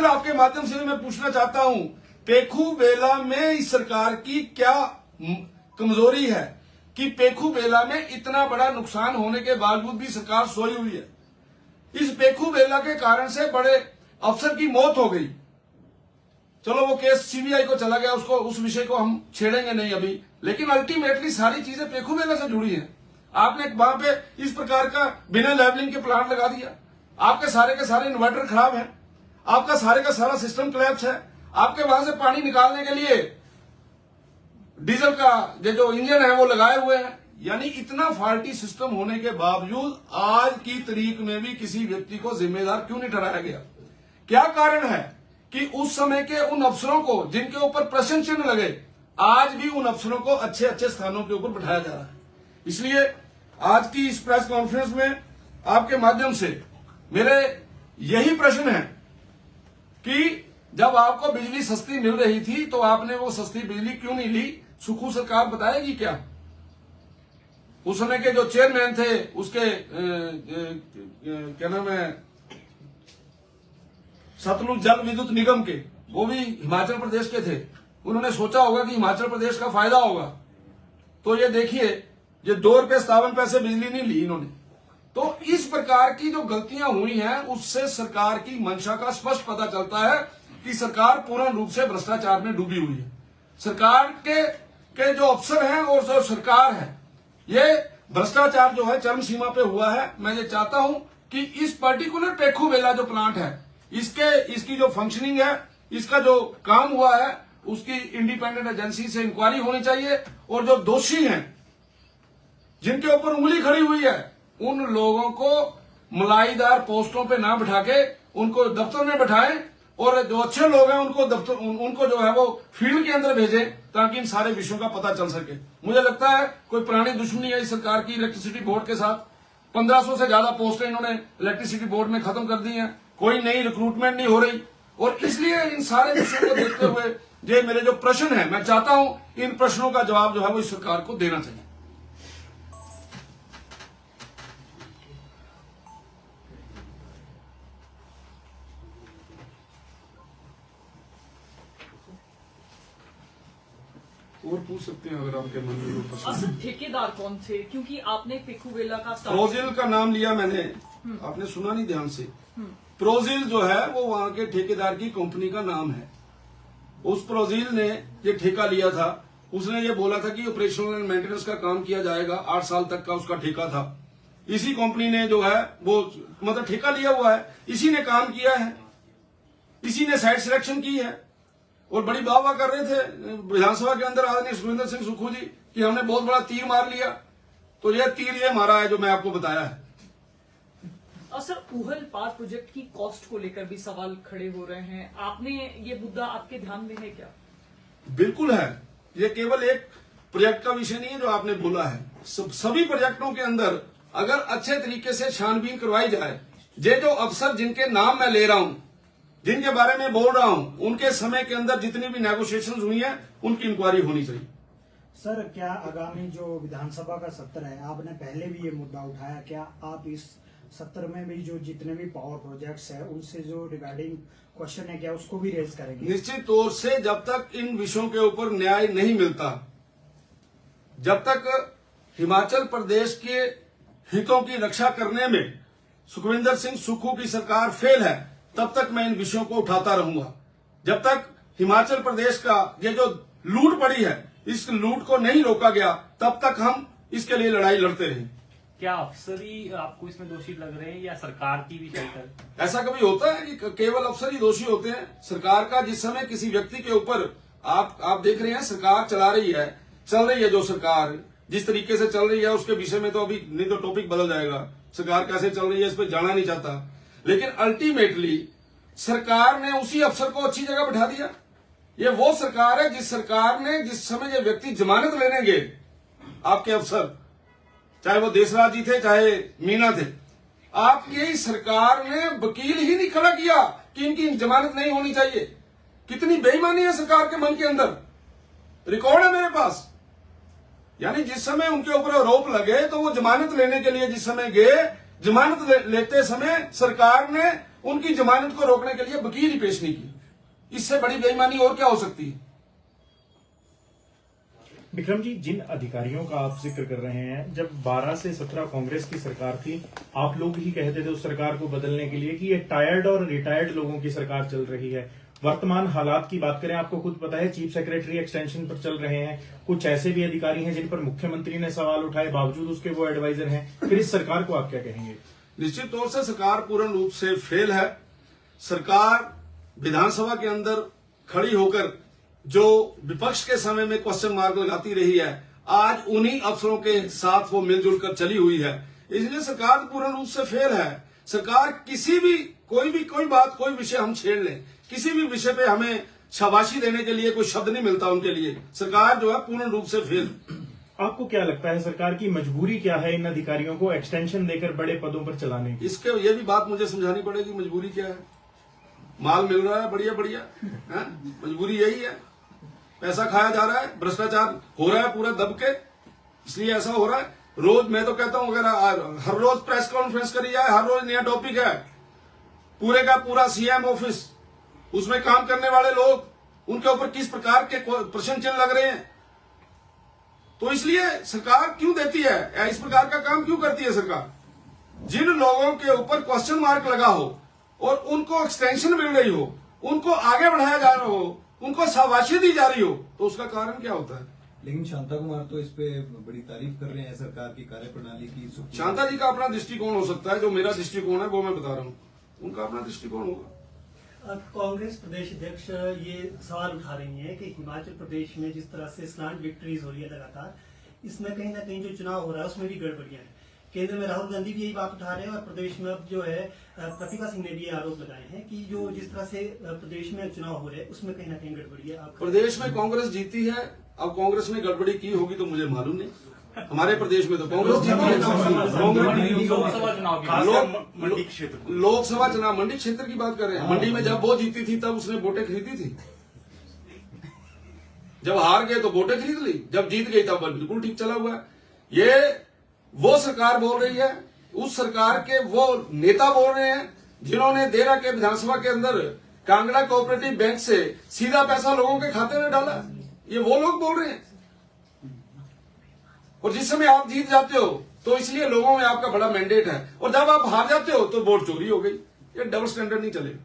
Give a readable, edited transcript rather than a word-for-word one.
आपके माध्यम से मैं पूछना चाहता हूं, पेखू बेला में इस सरकार की क्या कमजोरी है कि पेखू बेला में इतना बड़ा नुकसान होने के बावजूद भी सरकार सोई हुई है। इस पेखू बेला के कारण से बड़े अफसर की मौत हो गई। चलो वो केस सीबीआई को चला गया, उसको उस विषय को हम छेड़ेंगे नहीं अभी, लेकिन अल्टीमेटली सारी चीजें पेखू बेला से जुड़ी हैं। आपने वहां पे इस प्रकार का बिना लेवलिंग के प्लांट लगा दिया, आपके सारे के सारे इन्वर्टर खराब है, आपका सारे का सारा सिस्टम कोलैप्स है, आपके वहां से पानी निकालने के लिए डीजल का जो इंजन है वो लगाए हुए हैं। यानी इतना फॉल्टी सिस्टम होने के बावजूद आज की तारीख में भी किसी व्यक्ति को जिम्मेदार क्यों नहीं ठहराया गया? क्या कारण है कि उस समय के उन अफसरों को जिनके ऊपर प्रश्न चिन्ह लगे, आज भी उन अफसरों को अच्छे अच्छे स्थानों के ऊपर बैठाया जा रहा है। इसलिए आज की इस प्रेस कॉन्फ्रेंस में आपके माध्यम से मेरे यही प्रश्न है कि जब आपको बिजली सस्ती मिल रही थी तो आपने वो सस्ती बिजली क्यों नहीं ली? सुखू सरकार बताएगी क्या? उस समय के जो चेयरमैन थे उसके क्या नाम है, सतलुज जल विद्युत निगम के, वो भी हिमाचल प्रदेश के थे। उन्होंने सोचा होगा कि हिमाचल प्रदेश का फायदा होगा, तो ये देखिए ये 2 रुपये 57 पैसे बिजली नहीं ली इन्होंने। तो इस प्रकार की जो गलतियां हुई हैं उससे सरकार की मंशा का स्पष्ट पता चलता है कि सरकार पूर्ण रूप से भ्रष्टाचार में डूबी हुई है। सरकार के जो अफसर हैं और जो सरकार है, ये भ्रष्टाचार जो है चरम सीमा पे हुआ है। मैं ये चाहता हूं कि इस पर्टिकुलर पेखू बेला जो प्लांट है, इसकी जो फंक्शनिंग है, इसका जो काम हुआ है, उसकी इंडिपेंडेंट एजेंसी से इंक्वायरी होनी चाहिए और जो दोषी हैं जिनके ऊपर उंगली खड़ी हुई है उन लोगों को मलाईदार पोस्टों पे ना बिठा के उनको दफ्तर में बिठाएं और जो अच्छे लोग हैं उनको जो है वो फील्ड के अंदर भेजें ताकि इन सारे विषयों का पता चल सके। मुझे लगता है कोई पुरानी दुश्मनी है इस सरकार की इलेक्ट्रिसिटी बोर्ड के साथ। 1500 से ज्यादा पोस्टें इन्होंने इलेक्ट्रिसिटी बोर्ड में खत्म कर दी हैं, कोई नई रिक्रूटमेंट नहीं हो रही। और इसलिए इन सारे विषयों को देखते हुए ये मेरे जो प्रश्न है, मैं चाहता हूं इन प्रश्नों का जवाब जो है वो इस सरकार को देना चाहिए। और पूछ सकते हैं अगर आपके मन में असल ठेकेदार कौन थे? क्योंकि आपने पेखू बेला का प्रोजिल का नाम लिया मैंने, आपने सुना नहीं ध्यान से। प्रोजिल जो है वो वहां के ठेकेदार की कंपनी का नाम है। उस प्रोजिल ने ये ठेका लिया था, उसने ये बोला था कि ऑपरेशनल एंड मेंटेनेंस का काम किया जाएगा, 8 साल तक का उसका ठेका था। इसी कंपनी ने जो है वो मतलब ठेका लिया हुआ है, इसी ने काम किया है, इसी ने साइट सिलेक्शन की है। और बड़ी वाह कर रहे थे विधानसभा के अंदर आदरणीय सुखविंदर सिंह सुक्खू जी कि हमने बहुत बड़ा तीर मार लिया। तो यह तीर ये मारा है जो मैं आपको बताया है। और सर, ऊहल पार प्रोजेक्ट की कॉस्ट को लेकर भी सवाल खड़े हो रहे हैं, आपने ये मुद्दा आपके ध्यान में है क्या? बिल्कुल है, ये केवल एक प्रोजेक्ट का विषय नहीं है जो आपने बोला है। सभी प्रोजेक्टों के अंदर अगर अच्छे तरीके से छानबीन करवाई जाए, ये जो अफसर जिनके नाम मैं ले रहा हूं, जिनके बारे में बोल रहा हूं, उनके समय के अंदर जितनी भी नेगोशिएशंस हुई हैं उनकी इंक्वायरी होनी चाहिए। सर, क्या आगामी जो विधानसभा का सत्र है, आपने पहले भी ये मुद्दा उठाया, क्या आप इस सत्र में भी जो जितने भी पावर प्रोजेक्ट्स है उनसे जो रिगार्डिंग क्वेश्चन है क्या उसको भी रेज करेंगे? निश्चित तौर से जब तक इन विषयों के ऊपर न्याय नहीं मिलता, जब तक हिमाचल प्रदेश के हितों की रक्षा करने में सुखविंदर सिंह सुक्खू की सरकार फेल है, तब तक मैं इन विषयों को उठाता रहूंगा। जब तक हिमाचल प्रदेश का ये जो लूट पड़ी है, इस लूट को नहीं रोका गया, तब तक हम इसके लिए लड़ाई लड़ते रहे। क्या अफसर ही आपको इसमें दोषी लग रहे हैं या सरकार की भी शायद? ऐसा कभी होता है कि केवल अफसर ही दोषी होते हैं? सरकार का जिस समय किसी व्यक्ति के ऊपर आप देख रहे हैं सरकार चल रही है जो सरकार जिस तरीके से चल रही है उसके विषय में तो अभी नहीं तो टॉपिक बदल जाएगा। सरकार कैसे चल रही है इस पर जाना नहीं चाहता, लेकिन अल्टीमेटली सरकार ने उसी अफसर को अच्छी जगह बैठा दिया। ये वो सरकार है जिस सरकार ने जिस समय ये व्यक्ति जमानत लेने गए, आपके अफसर चाहे वो देसराज जी थे चाहे मीना थे, आपकी सरकार ने वकील ही नहीं खड़ा किया कि इनकी जमानत नहीं होनी चाहिए। कितनी बेईमानी है सरकार के मन के अंदर, रिकॉर्ड है मेरे पास। यानी जिस समय उनके ऊपर आरोप लगे तो वो जमानत लेने के लिए जिस समय गए, जमानत लेते समय सरकार ने उनकी जमानत को रोकने के लिए वकील ही पेश नहीं किया। इससे बड़ी बेईमानी और क्या हो सकती है? विक्रम जी, जिन अधिकारियों का आप जिक्र कर रहे हैं, जब 12 से 17 कांग्रेस की सरकार थी, आप लोग ही कहते थे उस सरकार को बदलने के लिए कि ये टायर्ड और रिटायर्ड लोगों की सरकार चल रही है। वर्तमान हालात की बात करें, आपको खुद पता है चीफ सेक्रेटरी एक्सटेंशन पर चल रहे हैं, कुछ ऐसे भी अधिकारी हैं जिन पर मुख्यमंत्री ने सवाल उठाए, बावजूद उसके वो एडवाइजर हैं। फिर इस सरकार को आप क्या कहेंगे? निश्चित तौर से सरकार पूर्ण रूप से फेल है। सरकार विधानसभा के अंदर खड़ी होकर जो विपक्ष के समय में क्वेश्चन मार्क लगाती रही है, आज उन्हीं अफसरों के साथ वो मिलजुल कर चली हुई है। इसलिए सरकार पूर्ण रूप से फेल है। सरकार किसी भी कोई बात, कोई विषय हम छेड़ लें, किसी भी विषय पे हमें शाबाशी देने के लिए कोई शब्द नहीं मिलता उनके लिए। सरकार जो है पूर्ण रूप से फेल। आपको क्या लगता है सरकार की मजबूरी क्या है इन अधिकारियों को एक्सटेंशन देकर बड़े पदों पर चलाने की? इसके ये भी बात मुझे समझानी पड़ेगी, मजबूरी क्या है। माल मिल रहा है बढ़िया बढ़िया, मजबूरी यही है। पैसा खाया जा रहा है, भ्रष्टाचार हो रहा है पूरा दब के, इसलिए ऐसा हो रहा है। रोज मैं तो कहता हूं अगर हर रोज प्रेस कॉन्फ्रेंस करी जाए, हर रोज नया टॉपिक है, पूरे का पूरा सीएम ऑफिस, उसमें काम करने वाले लोग, उनके ऊपर किस प्रकार के प्रश्न चिन्ह लग रहे हैं। तो इसलिए सरकार क्यों देती है, इस प्रकार का काम क्यों करती है सरकार? जिन लोगों के ऊपर क्वेश्चन मार्क लगा हो और उनको एक्सटेंशन मिल रही हो, उनको आगे बढ़ाया जा रहा हो, उनको शाबाशी दी जा रही हो, तो उसका कारण क्या होता है? लेकिन शांता कुमार तो इस पे बड़ी तारीफ कर रहे हैं सरकार की कार्यप्रणाली की। शांता जी का अपना दृष्टिकोण हो सकता है, जो मेरा दृष्टिकोण है वो मैं बता रहा हूँ, उनका अपना दृष्टिकोण होगा। कांग्रेस प्रदेश अध्यक्ष ये सवाल उठा रही हैं कि हिमाचल प्रदेश में जिस तरह से स्लांट विक्ट्रीज हो रही है लगातार, इसमें कहीं ना कहीं जो चुनाव हो रहा है उसमें भी गड़बड़ियां हैं। केंद्र में राहुल गांधी भी यही बात उठा रहे हैं और प्रदेश में अब जो है प्रतिभा सिंह ने भी आरोप लगाए हैं कि जो जिस तरह से प्रदेश में चुनाव हो रहे हैं उसमें कहीं ना कहीं गड़बड़ी है। प्रदेश में कांग्रेस जीती है, अब कांग्रेस ने गड़बड़ी की होगी तो मुझे मालूम नहीं। हमारे प्रदेश में तो कांग्रेस जीती है। लोकसभा चुनाव की मंडी क्षेत्र, लोकसभा चुनाव मंडी क्षेत्र की बात कर रहे हैं। मंडी में जब वो जीती थी तब उसने वोटें खरीदी थी, जब हार गए तो वोटें खरीद ली, जब जीत गई तब बिल्कुल ठीक चला हुआ है। ये वो सरकार बोल रही है, उस सरकार के वो नेता बोल रहे हैं जिन्होंने देरा के विधानसभा के अंदर कांगड़ा कोऑपरेटिव बैंक से सीधा पैसा लोगों के खाते में डाला। ये वो लोग बोल रहे हैं। और जिस समय आप जीत जाते हो तो इसलिए लोगों में आपका बड़ा मैंडेट है, और जब आप हार जाते हो तो वोट चोरी हो गई। ये डबल स्टैंडर्ड नहीं चलेगा।